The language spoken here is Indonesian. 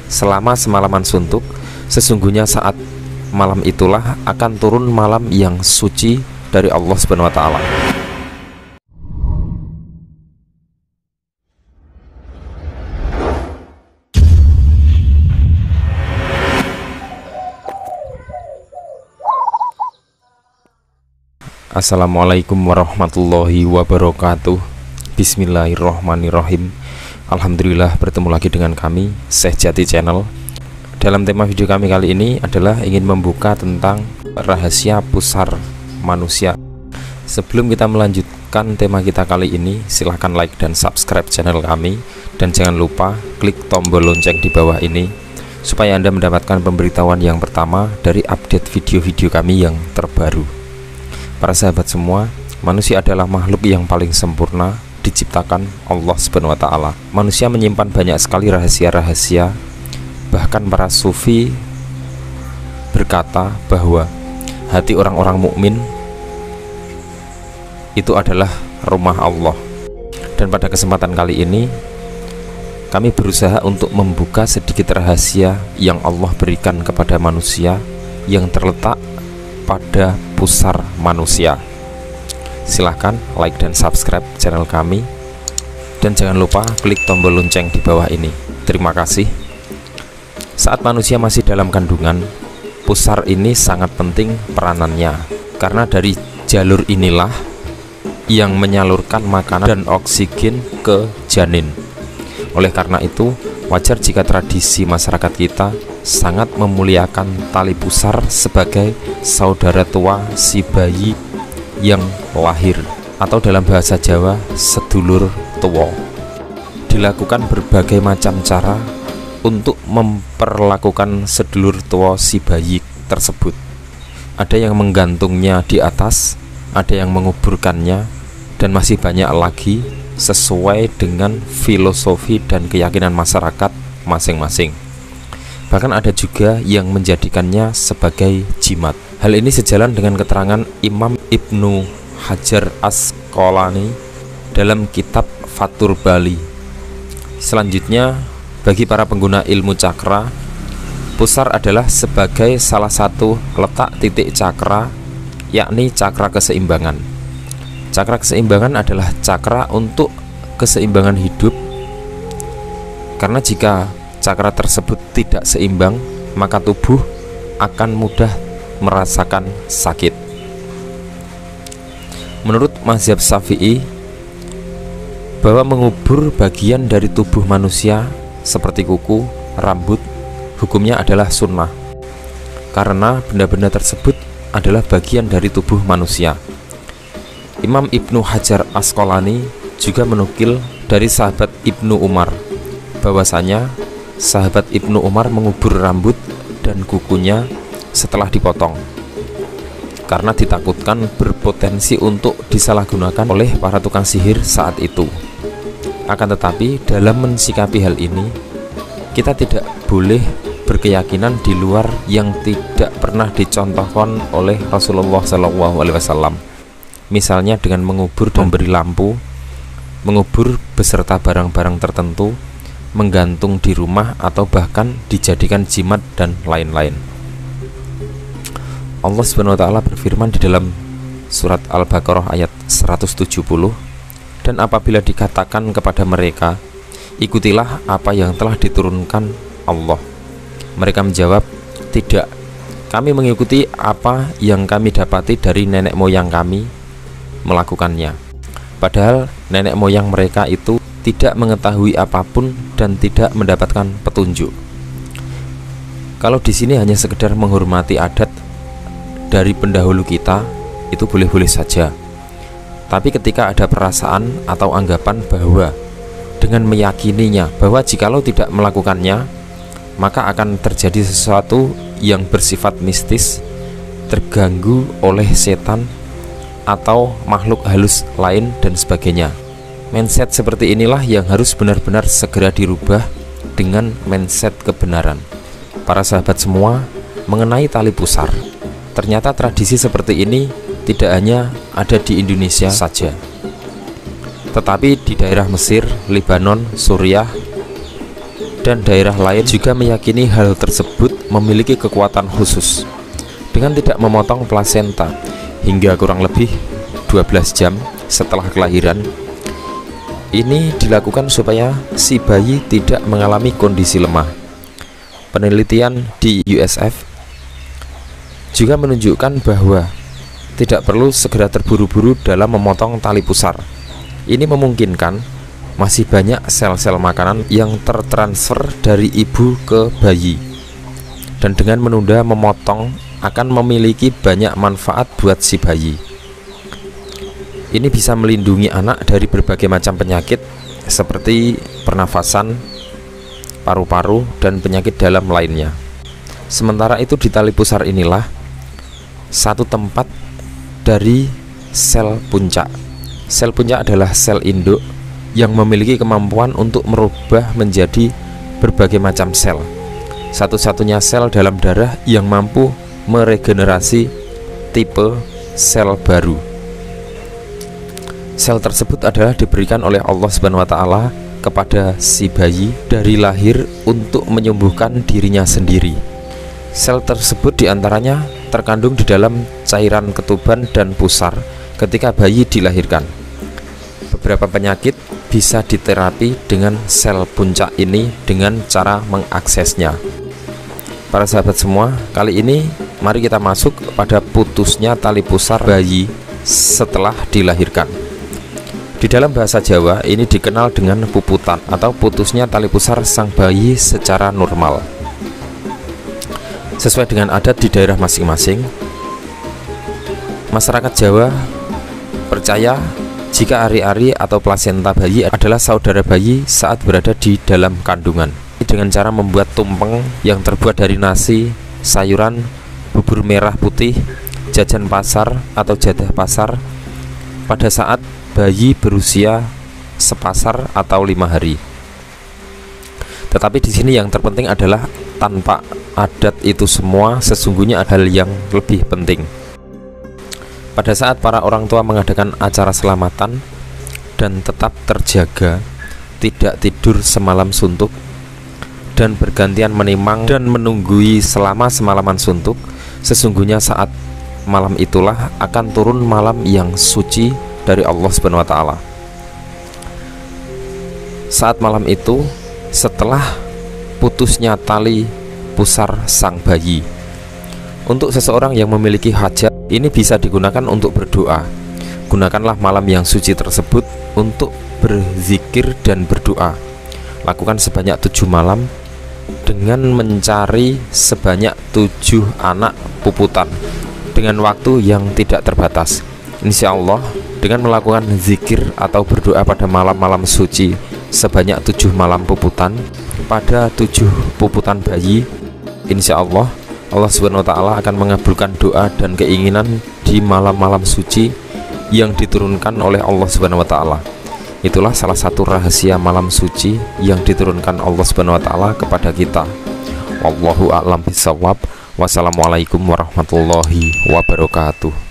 selama semalaman suntuk, sesungguhnya saat malam itulah akan turun malam yang suci dari Allah Subhanahu wa taala. Assalamualaikum warahmatullahi wabarakatuh. Bismillahirrahmanirrahim. Alhamdulillah, bertemu lagi dengan kami, Syekh Jati Channel. Dalam tema video kami kali ini adalah ingin membuka tentang rahasia pusar manusia. Sebelum kita melanjutkan tema kita kali ini, silahkan like dan subscribe channel kami, dan jangan lupa klik tombol lonceng di bawah ini supaya Anda mendapatkan pemberitahuan yang pertama dari update video-video kami yang terbaru. Para sahabat semua, manusia adalah makhluk yang paling sempurna diciptakan Allah Subhanahu wa taala. Manusia menyimpan banyak sekali rahasia-rahasia. Bahkan para sufi berkata bahwa hati orang-orang mukmin itu adalah rumah Allah. Dan pada kesempatan kali ini kami berusaha untuk membuka sedikit rahasia yang Allah berikan kepada manusia yang terletak pada pusar manusia. Silahkan like dan subscribe channel kami, dan jangan lupa klik tombol lonceng di bawah ini. Terima kasih. Saat manusia masih dalam kandungan, pusar ini sangat penting peranannya, karena dari jalur inilah yang menyalurkan makanan dan oksigen ke janin. Oleh karena itu, wajar jika tradisi masyarakat kita sangat memuliakan tali pusar sebagai saudara tua si bayi yang lahir, atau dalam bahasa Jawa, sedulur tua. Dilakukan berbagai macam cara untuk memperlakukan sedulur tua si bayi tersebut. Ada yang menggantungnya di atas, ada yang menguburkannya, dan masih banyak lagi sesuai dengan filosofi dan keyakinan masyarakat masing-masing. Bahkan ada juga yang menjadikannya sebagai jimat. Hal ini sejalan dengan keterangan Imam Ibnu Hajar Asqalani dalam kitab Fathul Bari. Selanjutnya, bagi para pengguna ilmu cakra, pusar adalah sebagai salah satu letak titik cakra, yakni cakra keseimbangan. Cakra keseimbangan adalah cakra untuk keseimbangan hidup, karena jika cakra tersebut tidak seimbang, maka tubuh akan mudah merasakan sakit. Menurut mazhab Syafi'i, bahwa mengubur bagian dari tubuh manusia seperti kuku, rambut, hukumnya adalah sunnah, karena benda-benda tersebut adalah bagian dari tubuh manusia. Imam Ibnu Hajar Asqalani juga menukil dari sahabat Ibnu Umar bahwasanya sahabat Ibnu Umar mengubur rambut dan kukunya setelah dipotong, karena ditakutkan berpotensi untuk disalahgunakan oleh para tukang sihir saat itu. Akan tetapi, dalam mensikapi hal ini, kita tidak boleh berkeyakinan di luar yang tidak pernah dicontohkan oleh Rasulullah SAW. Misalnya dengan mengubur dan memberi lampu, mengubur beserta barang-barang tertentu, menggantung di rumah, atau bahkan dijadikan jimat dan lain-lain. Allah Subhanahu wa taala berfirman di dalam surat Al-Baqarah ayat 170, dan apabila dikatakan kepada mereka, ikutilah apa yang telah diturunkan Allah, mereka menjawab, tidak, kami mengikuti apa yang kami dapati dari nenek moyang kami melakukannya. Padahal nenek moyang mereka itu tidak mengetahui apapun dan tidak mendapatkan petunjuk. Kalau di sini hanya sekedar menghormati adat dari pendahulu kita, itu boleh-boleh saja. Tapi ketika ada perasaan atau anggapan bahwa dengan meyakininya bahwa jikalau tidak melakukannya, maka akan terjadi sesuatu yang bersifat mistis, terganggu oleh setan atau makhluk halus lain dan sebagainya. Mindset seperti inilah yang harus benar-benar segera dirubah dengan mindset kebenaran. Para sahabat semua, mengenai tali pusar, ternyata tradisi seperti ini tidak hanya ada di Indonesia saja, tetapi di daerah Mesir, Lebanon, Suriah, dan daerah lain juga meyakini hal tersebut memiliki kekuatan khusus. Dengan tidak memotong plasenta hingga kurang lebih 12 jam setelah kelahiran, ini dilakukan supaya si bayi tidak mengalami kondisi lemah. Penelitian di USF juga menunjukkan bahwa tidak perlu segera terburu-buru dalam memotong tali pusar. Ini memungkinkan masih banyak sel-sel makanan yang tertransfer dari ibu ke bayi, dan dengan menunda memotong akan memiliki banyak manfaat buat si bayi. Ini bisa melindungi anak dari berbagai macam penyakit seperti pernafasan, paru-paru, dan penyakit dalam lainnya. Sementara itu di tali pusar inilah satu tempat dari sel puncak. Sel puncak adalah sel induk yang memiliki kemampuan untuk merubah menjadi berbagai macam sel. Satu-satunya sel dalam darah yang mampu meregenerasi tipe sel baru. Sel tersebut adalah diberikan oleh Allah Subhanahu wa Ta'ala kepada si bayi dari lahir untuk menyembuhkan dirinya sendiri. Sel tersebut diantaranya terkandung di dalam cairan ketuban dan pusar ketika bayi dilahirkan. Beberapa penyakit bisa diterapi dengan sel puncak ini dengan cara mengaksesnya. Para sahabat semua, kali ini mari kita masuk pada putusnya tali pusar bayi setelah dilahirkan. Di dalam bahasa Jawa ini dikenal dengan puputan atau putusnya tali pusar sang bayi secara normal. Sesuai dengan adat di daerah masing-masing, masyarakat Jawa percaya jika ari-ari atau plasenta bayi adalah saudara bayi saat berada di dalam kandungan, dengan cara membuat tumpeng yang terbuat dari nasi, sayuran, bubur merah putih, jajan pasar atau jadah pasar pada saat bayi berusia sepasar atau 5 hari. Tetapi di sini yang terpenting adalah tanpa adat itu semua sesungguhnya ada hal yang lebih penting. Pada saat para orang tua mengadakan acara selamatan dan tetap terjaga, tidak tidur semalam suntuk, dan bergantian menimang dan menunggui selama semalaman suntuk, sesungguhnya saat malam itulah akan turun malam yang suci dari Allah Subhanahu wa Ta'ala. Saat malam itu, setelah putusnya tali pusar sang bayi, untuk seseorang yang memiliki hajat, ini bisa digunakan untuk berdoa. Gunakanlah malam yang suci tersebut untuk berzikir dan berdoa. Lakukan sebanyak 7 malam dengan mencari sebanyak 7 anak puputan dengan waktu yang tidak terbatas. Insya Allah, dengan melakukan zikir atau berdoa pada malam-malam suci sebanyak 7 malam puputan pada 7 puputan bayi, insya Allah Allah Subhanahu wa Ta'ala akan mengabulkan doa dan keinginan di malam-malam suci yang diturunkan oleh Allah Subhanahu wa Ta'ala. Itulah salah satu rahasia malam suci yang diturunkan Allah Subhanahu wa Ta'ala kepada kita. Wallahu a'lam bishawab. Wassalamualaikum warahmatullahi wabarakatuh.